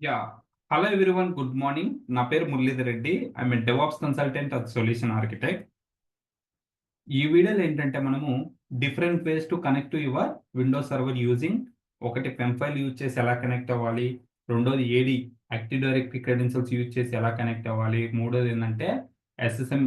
Yeah. Hello everyone. Good morning. నా పేరు Muralidhar Reddy. I'm a DevOps consultant at solution architect. ఈ వీడియోలో ఏంటంటే మనము different ways to connect to your Windows server using ఒకటి పెన్ ఫైల్ యూజ్ చేసి ఎలా కనెక్ట్ అవ్వాలి, రెండోది AD active directory credentials use చేసి ఎలా కనెక్ట్ అవ్వాలి, మూడోది ఏంటంటే ఎస్ఎస్ఎం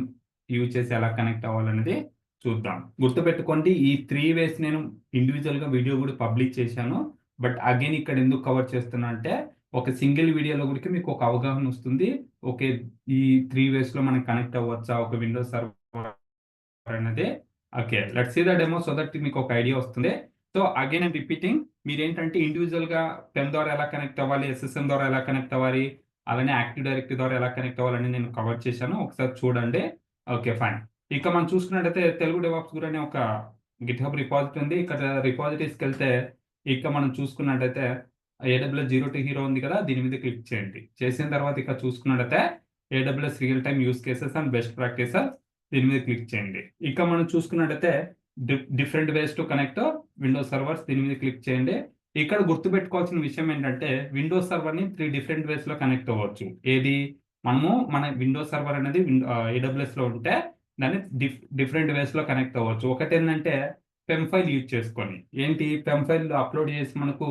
యూజ్ చేసి ఎలా కనెక్ట్ అవ్వాలనేది చూద్దాం. గుర్తుపెట్టుకోండి, ఈ 3 వేస్ నేను ఇండివిజువల్గా వీడియో కూడా పబ్లిష్ చేశాను. బట్ అగైన్ ఇక్కడ ఎందుకు కవర్ చేస్తున్నా అంటే ఒక సింగిల్ వీడియోలో కూడా మీకు ఒక అవగాహన వస్తుంది. ఓకే, ఈ 3 వేస్లో మనం కనెక్ట్ అవ్వచ్చా ఒక విండోస్ సర్వర్ అనేది. Okay, let's see the demo so that మీకు ఒక ఐడియా వస్తుంది. సో అగైన్ ఐమ్ రిపీటింగ్, మీరేంటంటే ఇండివిజువల్గా పెన్ ద్వారా ఎలా కనెక్ట్ అవ్వాలి, ఎస్ఎస్ఎం ద్వారా ఎలా కనెక్ట్ అవ్వాలి, అలానే యాక్టివ్ డైరెక్టరీ ద్వారా ఎలా కనెక్ట్ అవ్వాలని నేను కవర్ చేశాను. ఒకసారి చూడండి. Okay, fine. ఇక మనం చూసుకున్నట్టయితే తెలుగు డెవాప్స్ గురు అనే ఒక గిట్హబ్ రిపాజిటరీ ఉంది. ఇక్కడ రిపాజిటరీస్కి వెళ్తే ఇక మనం చూసుకున్నట్టయితే ఏడబ్ల్యూఎస్ జీరో టు హీరో ఉంది కదా, దీని మీద క్లిక్ చేయండి. చేసిన తర్వాత ఇక్కడ చూసుకున్నట్టయితే AWS real time use cases and best practices, దీని మీద క్లిక్ చేయండి. ఇక మనం చూసుకున్నట్టయితే different ways to connect Windows servers, దీని మీద క్లిక్ చేయండి. ఇక్కడ గుర్తుపెట్టుకోవాల్సిన విషయం ఏంటంటే విండోస్ సర్వర్ ని 3 డిఫరెంట్ వేస్ లో కనెక్ట్ అవ్వచ్చు. ఏది, మనము మన విండోస్ సర్వర్ అనేది ఏడబ్ల్యూఎస్ లో ఉంటే దాన్ని డిఫరెంట్ వేస్ లో కనెక్ట్ అవ్వచ్చు. ఒకటి ఏంటంటే పెమ్ ఫైల్ యూజ్ చేసుకొని, ఏంటి పెమ్ ఫైల్ అప్లోడ్ చేసి మనకు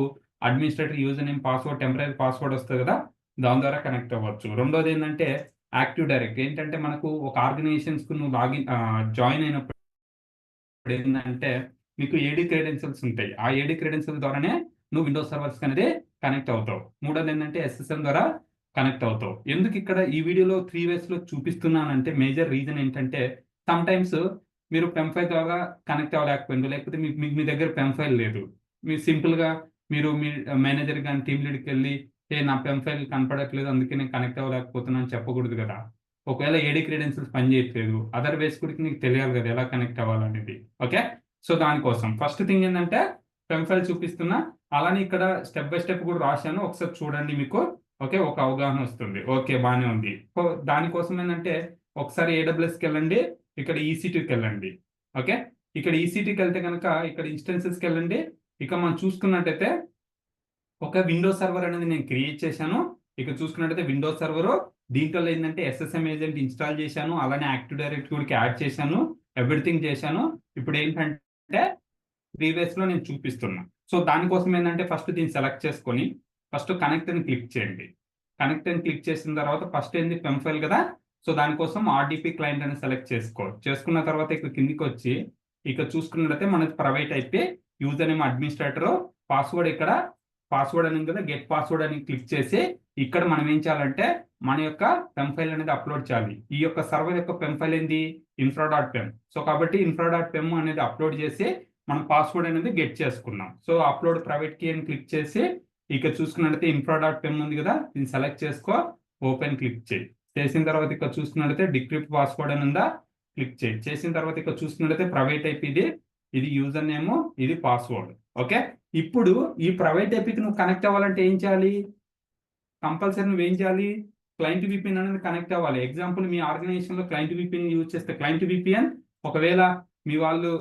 administrator user name password temporary password వస్తుంది కదా, దాని ద్వారా కనెక్ట్ అవ్వచ్చు. రెండోది ఏంటంటే యాక్టివ్ డైరెక్ట్, ఏంటంటే మనకు ఒక ఆర్గనైజేషన్స్ కు నువ్వు జాయిన్ అయినప్పుడు ఏంటంటే మీకు ఏడీ క్రెడెన్షియల్స్ ఉంటాయి. ఆ ఏడీ క్రెడెన్షియల్ ద్వారానే నువ్వు విండోస్ సర్వర్స్ అనేది కనెక్ట్ అవుతావు. మూడోది ఏంటంటే ఎస్ఎస్ఎం ద్వారా కనెక్ట్ అవుతావు. ఎందుకు ఇక్కడ ఈ వీడియోలో 3 వేస్ లో చూపిస్తున్నానంటే మేజర్ రీజన్ ఏంటంటే సమ్ టైమ్స్ మీరు పెమ్ ఫైల్ ద్వారా కనెక్ట్ అవ్వలేకపోయింది, లేకపోతే మీ దగ్గర పెమ్ ఫైల్ లేదు. మీరు సింపుల్ గా మీరు మీ మేనేజర్ కానీ టీమ్ లీడ్కి వెళ్ళి నా పెమ్ ఫైల్ కనపడట్లేదు అందుకే నేను కనెక్ట్ అవ్వలేకపోతున్నాను అని చెప్పకూడదు కదా. ఒకవేళ ఏడీ క్రెడెన్షియల్స్ పని చేయట్లేదు, అదర్ వేస్ కూడా నీకు తెలియాలి కదా ఎలా కనెక్ట్ అవ్వాలనేది. ఓకే, సో దానికోసం ఫస్ట్ థింగ్ ఏంటంటే పెమ్ ఫైల్ చూపిస్తున్నా, అలానే ఇక్కడ స్టెప్ బై స్టెప్ కూడా రాశాను, ఒకసారి చూడండి, మీకు ఓకే ఒక అవగాహన వస్తుంది. ఓకే, బాగానే ఉంది. సో దానికోసం ఏంటంటే ఒకసారి ఏడబ్ల్యూఎస్కి వెళ్ళండి, ఇక్కడ ఈసీటీకి వెళ్ళండి. ఓకే, ఇక్కడ ఈసీటీకి వెళ్తే కనుక ఇక్కడ ఇన్స్టెన్సెస్కి వెళ్ళండి. ఇక మనం చూసుకున్నట్టయితే ఒక విండోస్ సర్వర్ అనేది నేను క్రియేట్ చేశాను. ఇక చూసుకున్నట్టయితే విండోస్ సర్వర్, దీంట్లో ఏంటంటే ఎస్ఎస్ఎం ఏజెంట్ ఇన్స్టాల్ చేశాను, అలానే యాక్టివ్ డైరెక్టరీ కూడా యాడ్ చేశాను, ఎవ్రీథింగ్ చేశాను. ఇప్పుడు ఏంటంటే 3 వేస్ లో నేను చూపిస్తున్నా. సో దానికోసం ఏంటంటే ఫస్ట్ దీన్ని సెలెక్ట్ చేసుకొని ఫస్ట్ కనెక్ట్ అని క్లిక్ చేయండి. కనెక్ట్ అని క్లిక్ చేసిన తర్వాత ఫస్ట్ ఏంది పెమ్ ఫైల్ కదా, సో దానికోసం ఆర్డిపి క్లయింట్ అని సెలెక్ట్ చేసుకున్న తర్వాత ఇక్కడ కిందికి వచ్చి ఇక్కడ చూసుకున్నట్లయితే మనకి ప్రైవేట్ అయిపోయి యూజర్ నేమ్ అడ్మినిస్ట్రేటర్, పాస్వర్డ్ ఇక్కడ పాస్వర్డ్ అని కదా, గెట్ పాస్వర్డ్ అని క్లిక్ చేసి ఇక్కడ మనం ఏం చేయాలంటే మన యొక్క పెమ్ ఫైల్ అనేది అప్లోడ్ చేయాలి. ఈ యొక్క సర్వర్ యొక్క పెమ్ ఫైల్ ఏంది infra.pem. సో కాబట్టి infra.pem అనేది అప్లోడ్ చేసి మనం పాస్వర్డ్ అనేది గెట్ చేసుకున్నాం. సో అప్లోడ్ ప్రైవేట్ కీ అని క్లిక్ చేసి ఇక్కడ చూసుకున్నట్లయితే infra.pem ఉంది కదా, దీన్ని సెలెక్ట్ చేసుకో, ఓపెన్ క్లిక్ చేయి. చేసిన తర్వాత ఇక్కడ చూసుకున్నట్లయితే డిక్రిప్ట్ పాస్వర్డ్ అని ఉందా, క్లిక్ చేయి. చేసిన తర్వాత ఇక్కడ చూసుకున్నట్లయితే ప్రైవేట్ ఐపీ ఇది యూజర్ నేమ్, ఇది పాస్వర్డ్. ఓకే, ఇప్పుడు ఈ ప్రైవేట్ ఐపీకి నువ్వు కనెక్ట్ అవ్వాలంటే ఏం చేయాలి, కంపల్సరీ నువ్వు ఏం చేయాలి, క్లయింట్ విపిఎన్ అనేది కనెక్ట్ అవ్వాలి. ఎగ్జాంపుల్ మీ ఆర్గనైజేషన్ లో క్లయింట్ విపిఎన్ యూజ్ చేస్తే క్లయింట్ విపిఎన్, ఒకవేళ మీ వాళ్ళు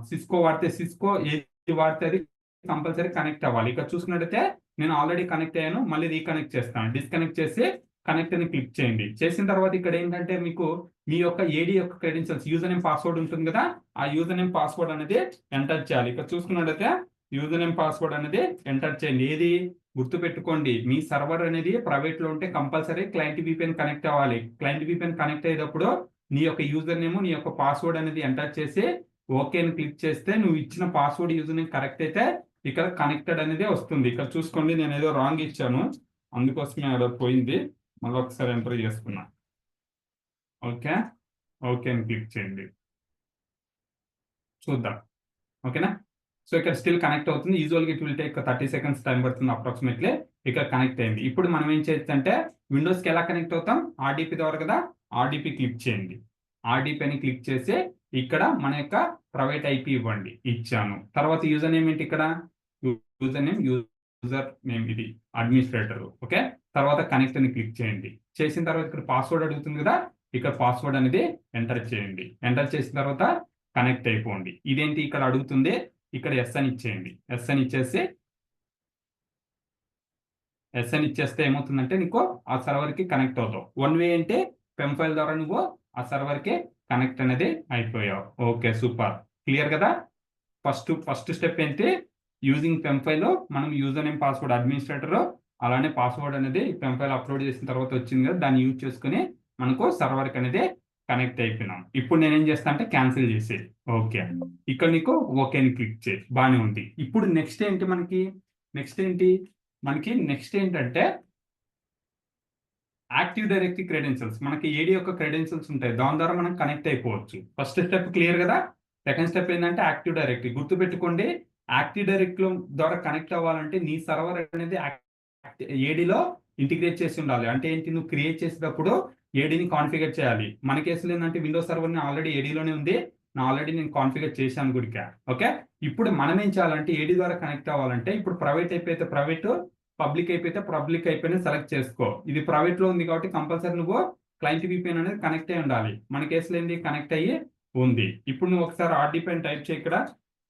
సిస్కో వాడితే సిస్కో, ఏది వాడితే అది కంపల్సరీ కనెక్ట్ అవ్వాలి. ఇక్కడ చూసుకున్నట్టయితే నేను ఆల్రెడీ కనెక్ట్ అయ్యాను, మళ్ళీ రీకనెక్ట్ చేస్తాను. డిస్కనెక్ట్ చేసి కనెక్ట్ అని క్లిక్ చేయండి. చేసిన తర్వాత ఇక్కడ ఏంటంటే మీకు మీ యొక్క ఏడీ యొక్క క్రెడెన్షియల్స్ యూజర్ నేమ్ పాస్వర్డ్ ఉంటుంది కదా, ఆ యూజర్ నేమ్ పాస్వర్డ్ అనేది ఎంటర్ చేయాలి. ఇక్కడ చూసుకున్నట్టయితే యూజర్ నేమ్ పాస్వర్డ్ అనేది ఎంటర్ చేయండి. ఏది గుర్తుపెట్టుకోండి, మీ సర్వర్ అనేది ప్రైవేట్ లో ఉంటే కంపల్సరీ క్లయింట్ విపిఎన్ కనెక్ట్ అవ్వాలి. క్లయింట్ విపిఎన్ కనెక్ట్ అయ్యేటప్పుడు నీ యొక్క యూజర్ నేమ్, నీ యొక్క పాస్వర్డ్ అనేది ఎంటర్ చేసి ఓకే అని క్లిక్ చేస్తే నువ్వు ఇచ్చిన పాస్వర్డ్ యూజర్ నేమ్ కరెక్ట్ అయితే ఇక్కడ కనెక్టెడ్ అనేది వస్తుంది. ఇక్కడ చూసుకోండి, నేను ఏదో రాంగ్ ఇచ్చాను, అందుకోసమే అక్కడ పోయింది. మళ్ళీ ఒకసారి ఎంటర్ చేసుకున్నా. ఓకే, ఓకే అని క్లిక్ చేయండి, చూద్దాం. ఓకేనా, సో ఇక్కడ స్టిల్ కనెక్ట్ అవుతుంది. యూజువల్గా it will take 30 seconds time పడుతుంది అప్రాక్సిమేట్లీ. ఇక్కడ కనెక్ట్ అయింది. ఇప్పుడు మనం ఏం చేయొచ్చు అంటే విండోస్కి ఎలా కనెక్ట్ అవుతాం, ఆర్డిపి ద్వారా కదా, ఆర్డిపి క్లిక్ చేయండి. ఆర్డిపి అని క్లిక్ చేసి ఇక్కడ మన యొక్క ప్రైవేట్ ఐపీ ఇవ్వండి, ఇచ్చాను. తర్వాత యూజర్ నేమ్ ఏంటి, ఇక్కడ యూజర్ నేమ్ ఇది అడ్మినిస్ట్రేటర్. ఓకే, తర్వాత కనెక్ట్ అని క్లిక్ చేయండి. చేసిన తర్వాత ఇక్కడ పాస్వర్డ్ అడుగుతుంది కదా, ఇక్కడ పాస్వర్డ్ అనేది ఎంటర్ చేయండి. ఎంటర్ చేసిన తర్వాత కనెక్ట్ అయిపోండి. ఇదేంటి ఇక్కడ అడుగుతుంది, ఇక్కడ ఎస్ అని ఇచ్చేయండి. ఎస్ అని ఇచ్చేసి ఎస్ఎన్ ఇచ్చేస్తే ఏమవుతుందంటే నీకు ఆ సర్వర్కి కనెక్ట్ అవుతావు. 1 వే అంటే పెమ్ ఫైల్ ద్వారా నువ్వు ఆ సర్వర్కి కనెక్ట్ అనేది అయిపోయావు. ఓకే, సూపర్, క్లియర్ కదా. ఫస్ట్ స్టెప్ ఏంటి, యూజింగ్ పెమ్ ఫైల్ మనం యూజర్ నేమ్ పాస్వర్డ్ అడ్మినిస్ట్రేటర్, అలానే పాస్వర్డ్ అనేది పెమ్ ఫైల్ అప్లోడ్ చేసిన తర్వాత వచ్చింది కదా, దాన్ని యూజ్ చేసుకుని మనకు సర్వర్కి అనేది కనెక్ట్ అయిపోయినాం. ఇప్పుడు నేనేం చేస్తా అంటే క్యాన్సిల్ చేసి ఓకే, ఇక్కడ నీకు ఓకే అని క్లిక్ చేయి, బాగానే ఉంది. ఇప్పుడు నెక్స్ట్ ఏంటంటే యాక్టివ్ డైరెక్టరీ క్రెడెన్షియల్స్, మనకి ఏడి యొక్క క్రెడెన్షియల్స్ ఉంటాయి, దాని ద్వారా మనం కనెక్ట్ అయిపోవచ్చు. ఫస్ట్ స్టెప్ క్లియర్ కదా. సెకండ్ స్టెప్ ఏంటంటే యాక్టివ్ డైరెక్టరీ. గుర్తుపెట్టుకోండి, యాక్టివ్ డైరెక్టరీ ద్వారా కనెక్ట్ అవ్వాలంటే నీ సర్వర్ అనేది ఏడీలో ఇంటిగ్రేట్ చేసి ఉండాలి. అంటే ఏంటి, నువ్వు క్రియేట్ చేసేటప్పుడు ఏడీని కాన్ఫిగర్ చేయాలి. మన కేసులో ఏంటంటే విండోస్ సర్వర్ని ఆల్రెడీ ఏడీలోనే ఉంది, ఆల్రెడీ నేను కాన్ఫిగర్ చేశాను గుడిక. ఓకే, ఇప్పుడు మనం ఏం చేయాలంటే ఏడీ ద్వారా కనెక్ట్ అవ్వాలంటే ఇప్పుడు ప్రైవేట్ అయిపోతే ప్రైవేట్, పబ్లిక్ అయిపోతే పబ్లిక్ అయిపోయినా సెలెక్ట్ చేసుకో. ఇది ప్రైవేట్ లో ఉంది కాబట్టి కంపల్సరీ నువ్వు క్లయింట్ విపిఎన్ అనేది కనెక్ట్ అయి ఉండాలి. మన కేసులో ఏంది, కనెక్ట్ అయ్యి ఉంది. ఇప్పుడు నువ్వు ఒకసారి ఆర్డీపీ టైప్ చేయి. ఇక్కడ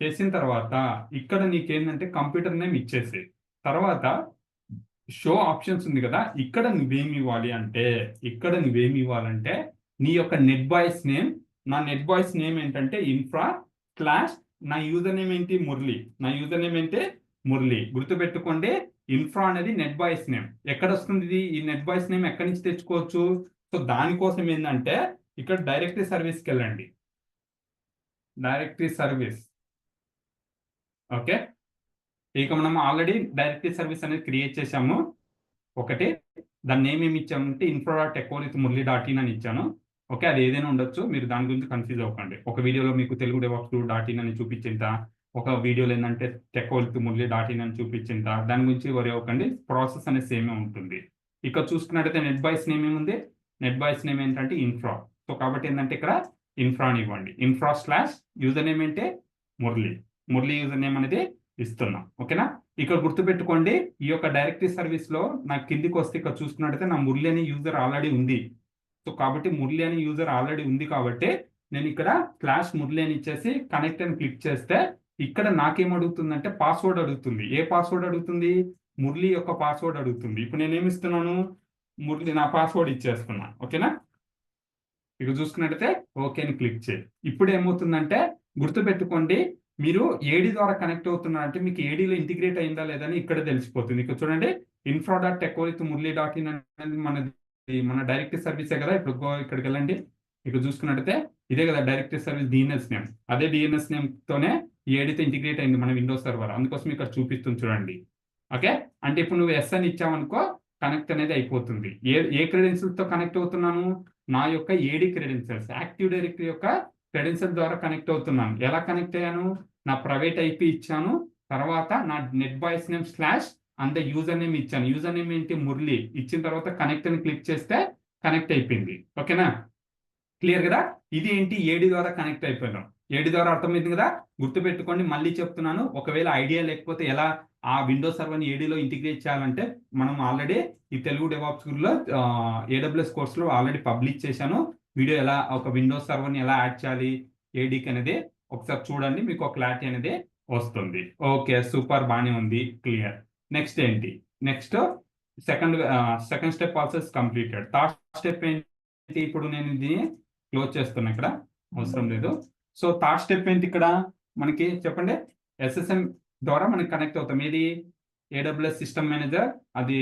చేసిన తర్వాత ఇక్కడ నీకేంటంటే కంప్యూటర్ నేమ్ ఇచ్చేసి తర్వాత షో ఆప్షన్స్ ఉంది కదా, ఇక్కడ నువ్వేమి ఇవ్వాలంటే నీ యొక్క నెట్ బాయ్స్ నేమ్. నా నెట్ బాయ్స్ నేమ్ ఏంటంటే ఇన్ఫ్రా స్లాష్, నా యూజర్ నేమ్ ఏంటి, మురళి. గుర్తుపెట్టుకోండి, ఇన్ఫ్రా అనేది నెట్ బాయ్స్ నేమ్. ఎక్కడ వస్తుంది ఈ నెట్ బాయ్స్ నేమ్, ఎక్కడి నుంచి తెచ్చుకోవచ్చు? సో దానికోసం ఏంటంటే ఇక్కడ డైరెక్టరీ సర్వీస్కి వెళ్ళండి. Directory service, okay. ఇక మనం ఆల్రెడీ డైరెక్టరీ సర్వీస్ అనేది క్రియేట్ చేశాము. ఒకటి దాని నేమ్ ఏమి ఇచ్చామంటే infra.techquality.murli.in అని ఇచ్చాను. ఓకే, అది ఏదైనా ఉండొచ్చు, మీరు దాని గురించి కన్ఫ్యూజ్ అవ్వకండి. ఒక వీడియోలో మీకు తెలుగు DevOps.in అని చూపించింట, ఒక వీడియోలో ఏంటంటే techquality.murli.in అని చూపించింట, దాని గురించి వరి అవ్వకండి. ప్రాసెస్ అనేది సేమే ఉంటుంది. ఇక్కడ చూసుకున్నట్టయితే నెట్ బాయ్స్ నేమ్ ఏముంది, నెట్ బాయ్స్ నేమ్ ఏంటంటే ఇన్ఫ్రా. సో కాబట్టి ఏంటంటే ఇక్కడ ఇన్ఫ్రా అని ఇవ్వండి. ఇన్ఫ్రా స్లాష్ యూజర్ నేమ్ అంటే మురళి యూజర్ నేమ్ అనేది ఇస్తున్నాం. ఓకేనా, ఇక్కడ గుర్తుపెట్టుకోండి, ఈ యొక్క డైరెక్టరీ సర్వీస్ లో నాకు కిందికి వస్తే ఇక్కడ చూసుకున్నట్టయితే నా మురళి అనే యూజర్ ఆల్రెడీ ఉంది. సో కాబట్టి మురళి అనే యూజర్ ఆల్రెడీ ఉంది కాబట్టి నేను ఇక్కడ స్లాష్ మురళి అని ఇచ్చేసి కనెక్ట్ అని క్లిక్ చేస్తే ఇక్కడ నాకేం అడుగుతుందంటే పాస్వర్డ్ అడుగుతుంది. ఏ పాస్వర్డ్ అడుగుతుంది, మురళి యొక్క పాస్వర్డ్ అడుగుతుంది. ఇప్పుడు నేనేమి ఇస్తున్నాను, మురళి నా పాస్వర్డ్ ఇచ్చేస్తున్నా. ఓకేనా, ఇక చూసుకున్నట్టయితే ఓకే అని క్లిక్ చేయి. ఇప్పుడు ఏమవుతుందంటే గుర్తుపెట్టుకోండి, మీరు ఏడీ ద్వారా కనెక్ట్ అవుతున్నారంటే మీకు ఏడీలో ఇంటిగ్రేట్ అయిందా లేదని ఇక్కడ తెలిసిపోతుంది. ఇక్కడ చూడండి, infra.techquality.murli.in అనేది మన డైరెక్టరీ సర్వీసే కదా. ఇప్పుడు ఇక్కడికి వెళ్ళండి, ఇక్కడ చూసుకున్నట్టయితే ఇదే కదా డైరెక్టరీ సర్వీస్ డిఎన్ఎస్ నేమ్. అదే డిఎన్ఎస్ నేమ్ తోనే ఏడీతో ఇంటిగ్రేట్ అయింది మన విండోస్ సర్వర్. అందుకోసం ఇక్కడ చూపిస్తుంది చూడండి. ఓకే, అంటే ఇప్పుడు నువ్వు ఎస్ అని ఇచ్చావనుకో కనెక్ట్ అనేది అయిపోతుంది. ఏ క్రెడెన్షియల్స్ తో కనెక్ట్ అవుతున్నాను, నా యొక్క ఏడీ క్రెడెన్షియల్స్, యాక్టివ్ డైరెక్టరీ యొక్క క్రెడెన్షియల్ ద్వారా కనెక్ట్ అవుతున్నాను. ఎలా కనెక్ట్ అయ్యాను, నా ప్రైవేట్ ఐపీ ఇచ్చాను, తర్వాత నా net boys name slash and user name ఇచ్చాను. యూజర్ నేమ్ ఏంటి, మురళి. ఇచ్చిన తర్వాత కనెక్ట్ అని క్లిక్ చేస్తే కనెక్ట్ అయిపోయింది. ఓకేనా, క్లియర్ కదా. ఇది ఏంటి, ఏడీ ద్వారా కనెక్ట్ అయిపోయినాం. ఏడీ ద్వారా అర్థమైంది కదా. గుర్తుపెట్టుకోండి, మళ్ళీ చెప్తున్నాను, ఒకవేళ ఐడియా లేకపోతే ఎలా ఆ విండోస్ సర్వర్ని ఏడీలో ఇంటిగ్రేట్ చేయాలంటే మనం ఆల్రెడీ ఈ తెలుగు డెవాప్స్ గురిలో AWS కోర్సులో ఆల్రెడీ పబ్లిష్ చేశాను వీడియో. ఎలా ఒక విండోస్ సర్వర్ని ఎలా యాడ్ చేయాలి ఏడీకి అనేది ఒకసారి చూడండి, మీకు ఒక క్లారిటీ అనేది వస్తుంది. ఓకే, సూపర్, బాగానే ఉంది, క్లియర్. నెక్స్ట్ ఏంటి, next second step process completed. Third step ఏంటి, ఇప్పుడు నేను ఇది క్లోజ్ చేస్తున్నా, ఇక్కడ అవసరం లేదు. సో థర్డ్ స్టెప్ ఏంటి, ఇక్కడ మనకి చెప్పండి, SSM ద్వారా మనకి కనెక్ట్ అవుతాం. ఏది, AWS సిస్టమ్ మేనేజర్, అది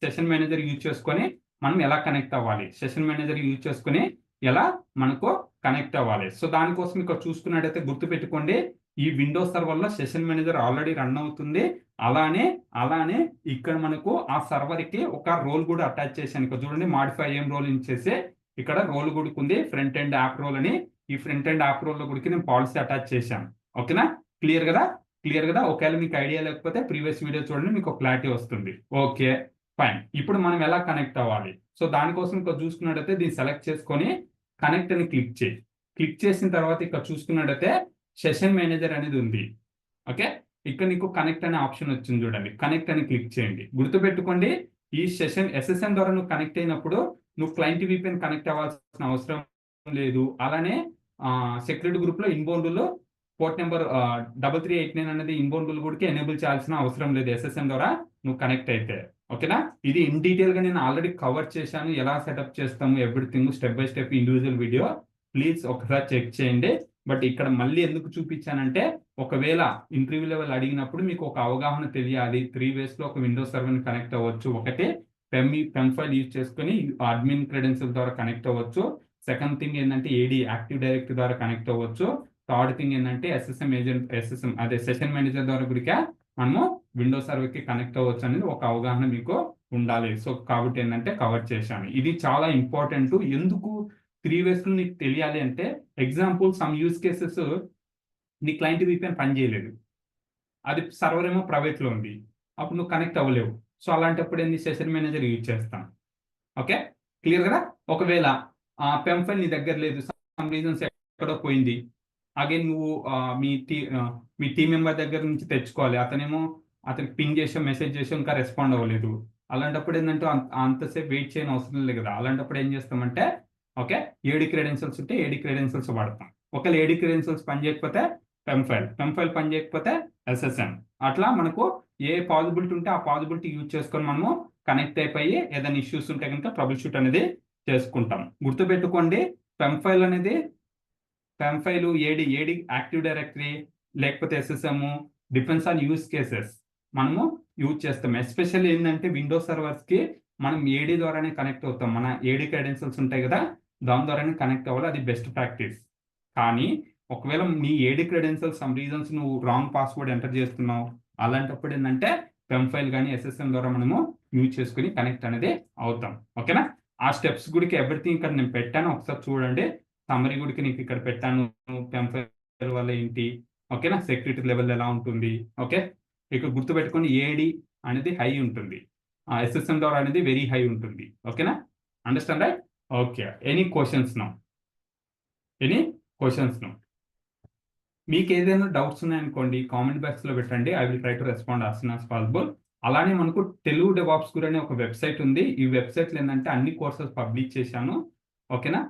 సెషన్ మేనేజర్ యూజ్ చేసుకొని మనం ఎలా కనెక్ట్ అవ్వాలి, సెషన్ మేనేజర్ యూజ్ చేసుకొని ఎలా మనకు కనెక్ట్ అవ్వాలి. సో దానికోసం ఇక్కడ చూసుకున్నట్టయితే గుర్తుపెట్టుకోండి, ఈ విండోస్ సర్వర్ లో సెషన్ మేనేజర్ ఆల్రెడీ రన్ అవుతుంది. అలానే ఇక్కడ మనకు ఆ సర్వర్ కి ఒక రోల్ కూడా అటాచ్ చేశాను. ఇక్కడ చూడండి, మాడిఫై ఏం రోల్ ఇచ్చేసి ఇక్కడ రోల్ కూడా ఉంది, ఫ్రంట్ ఎండ్ యాప్ రోల్ అని. ఈ ఫ్రంట్ ఎండ్ యాప్ రోల్ లో కూడా నేను పాలసీ అటాచ్ చేశాను. ఓకేనా, క్లియర్ కదా. ఒకవేళ మీకు ఐడియా లేకపోతే ప్రీవియస్ వీడియో చూడండి, మీకు క్లారిటీ వస్తుంది. Okay, fine. ఇప్పుడు మనం ఎలా కనెక్ట్ అవ్వాలి, సో దానికోసం ఇక్కడ చూసుకున్నట్టయితే దీన్ని సెలెక్ట్ చేసుకొని కనెక్ట్ అని క్లిక్ చేసిన తర్వాత ఇక్కడ చూసుకున్నట్టయితే సెషన్ మేనేజర్ అనేది ఉంది. ఓకే, ఇక్కడ నీకు కనెక్ట్ అనే ఆప్షన్ వచ్చింది చూడండి, కనెక్ట్ అని క్లిక్ చేయండి. గుర్తుపెట్టుకోండి, ఈ SSM ద్వారా నువ్వు కనెక్ట్ అయినప్పుడు నువ్వు క్లయింట్ విపిఎన్ కనెక్ట్ అవ్వాల్సిన అవసరం లేదు. అలానే సెక్యూరిటీ గ్రూప్ లో ఇన్బౌండ్ లో పోర్ట్ నెంబర్ 3389 అనేది ఇన్బౌండ్ కూడా ఎనేబుల్ చేయాల్సిన అవసరం లేదు SSM ద్వారా నువ్వు కనెక్ట్ అయితే. ఓకేనా? ఇది ఇన్ డీటెయిల్ గా నేను ఆల్రెడీ కవర్ చేశాను. ఎలా సెటప్ చేస్తాము everything step by step individual video. Please ఒకసారి చెక్ చేయండి. బట్ ఇక్కడ మళ్ళీ ఎందుకు చూపించానంటే, ఒకవేళ ఇంటర్వ్యూ లెవెల్ అడిగినప్పుడు మీకు ఒక అవగాహన తెలియాలి. 3 ways లో ఒక విండోస్ సర్వర్ కనెక్ట్ అవ్వచ్చు. ఒకటి పెమ్ ఫైల్ యూజ్ చేసుకొని అడ్మిన్ క్రెడెన్షియల్ ద్వారా కనెక్ట్ అవ్వచ్చు. సెకండ్ థింగ్ ఏంటంటే ఏడి యాక్టివ్ డైరెక్టరీ ద్వారా కనెక్ట్ అవ్వచ్చు. థర్డ్ థింగ్ ఏంటంటే ఎస్ఎస్ఎం అదే సెషన్ మేనేజర్ ద్వారా కూడా మనము విండోస్ సర్వర్ కి కనెక్ట్ అవ్వచ్చు అనేది ఒక అవగాహన మీకు ఉండాలి. సో కాబట్టి ఏంటంటే కవర్ చేశాను. ఇది చాలా ఇంపార్టెంట్. ఎందుకు 3 ways లో నీకు తెలియాలి అంటే, ఎగ్జాంపుల్ సమ్ యూజ్ కేసెస్ నీ క్లయింట్ విపిఎన్ పనిచేయలేదు, అది సర్వర్ ఏమో ప్రైవేట్ లో ఉంది, అప్పుడు నువ్వు కనెక్ట్ అవ్వలేవు. సో అలాంటప్పుడు ఏంది సెషన్ మేనేజర్ యూజ్ చేస్తాం. ఓకే, క్లియర్ కదా? ఒకవేళ పెమ్ ఫైల్ నీ దగ్గర లేదు, సమ్ రీజన్స్ ఎక్కడో పోయింది, అగైన్ నువ్వు మీ టీం మెంబర్ దగ్గర నుంచి తెచ్చుకోవాలి, అతనికి పింగ్ చేసో మెసేజ్ చేసో ఇంకా రెస్పాండ్ అవ్వలేదు. అలాంటప్పుడు ఏంటంటే అంతసేపు వెయిట్ చేయని అవసరం లేదు కదా. అలాంటప్పుడు ఏం చేస్తామంటే, ఓకే, ఏడి క్రెడెన్షియల్స్ ఉంటే ఏడి క్రెడెన్షియల్స్ వాడతాం. ఒకవేళ ఏడి క్రెడెన్షియల్స్ పని చేయకపోతే పెమ్ ఫైల్ పని చేయకపోతే ఎస్ఎస్ఎం. అట్లా మనకు ఏ పాసిబిలిటీ ఉంటే ఆ పాసిబిలిటీ యూజ్ చేసుకొని మనము కనెక్ట్ అయిపోయి ఏదైనా ఇష్యూస్ ఉంటే కనుక ట్రబుల్ షూట్ అనేది చేసుకుంటాం. గుర్తుపెట్టుకోండి, PEM file AD active directory లేకపోతే SSM depends on use cases మనము యూజ్ చేస్తాం. ఎస్పెషల్లీ ఏంటంటే విండోస్ సర్వర్స్ కి మనం ఏడి ద్వారానే కనెక్ట్ అవుతాం. మన ఏడి క్రెడెన్షియల్స్ ఉంటాయి కదా, దాని ద్వారానే కనెక్ట్ అవ్వాలి. అది బెస్ట్ ప్రాక్టీస్. కానీ ఒకవేళ నీ ఏడి క్రెడెన్షియల్స్ సమ్ రీజన్స్ నువ్వు రాంగ్ పాస్వర్డ్ ఎంటర్ చేస్తున్నావు, అలాంటప్పుడు ఏంటంటే పెమ్ ఫైల్ కానీ ఎస్ఎస్ఎం ద్వారా మనము యూజ్ చేసుకుని కనెక్ట్ అనేది అవుతాం. ఓకేనా? ఆ స్టెప్స్ గుడికి ఎవ్రీథింగ్ ఇక్కడ నేను పెట్టాను, ఒకసారి చూడండి. సమ్మరీ గుడికి నీకు ఇక్కడ పెట్టాను, పెమ్ ఫైల్ వల్ల ఏంటి, ఓకేనా, సెక్యూరిటీ లెవెల్ ఎలా ఉంటుంది. ఓకే, ఇక్కడ గుర్తుపెట్టుకొని ఏడి అనేది హై ఉంటుంది, ఎస్ఎస్ఎం ద్వారా అనేది వెరీ హై ఉంటుంది. ఓకేనా? Understand right? Okay, any questions now? మీకు ఏదైనా డౌట్స్ ఉన్నాయనుకోండి, కామెంట్ బాక్స్ లో పెట్టండి. I will try to respond as soon as possible. అలానే మనకు తెలుగు డెవాప్స్ గురు అనే ఒక వెబ్సైట్ ఉంది. ఈ వెబ్సైట్ లో ఏంటంటే అన్ని కోర్సెస్ పబ్లిష్ చేశాను. ఓకేనా?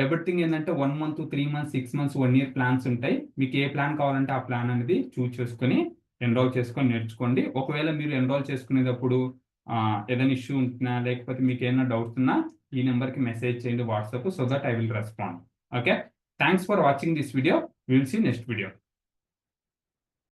ఎవ్రీథింగ్ ఏంటంటే 1 month 3 months 6 months 1 year plans ఉంటాయి. మీకు ఏ ప్లాన్ కావాలంటే ఆ ప్లాన్ అనేది చూస్ చేసుకొని ఎన్రోల్ చేసుకొని నేర్చుకోండి. ఒకవేళ మీరు ఎన్రోల్ చేసుకునేటప్పుడు ఏదైనా ఇష్యూ ఉంటున్నా లేకపోతే మీకు ఏమైనా డౌట్స్ ఉన్నా ఈ నెంబర్కి మెసేజ్ చేయండి WhatsApp, so that I will respond. Okay, thanks for watching this video. We will see next video.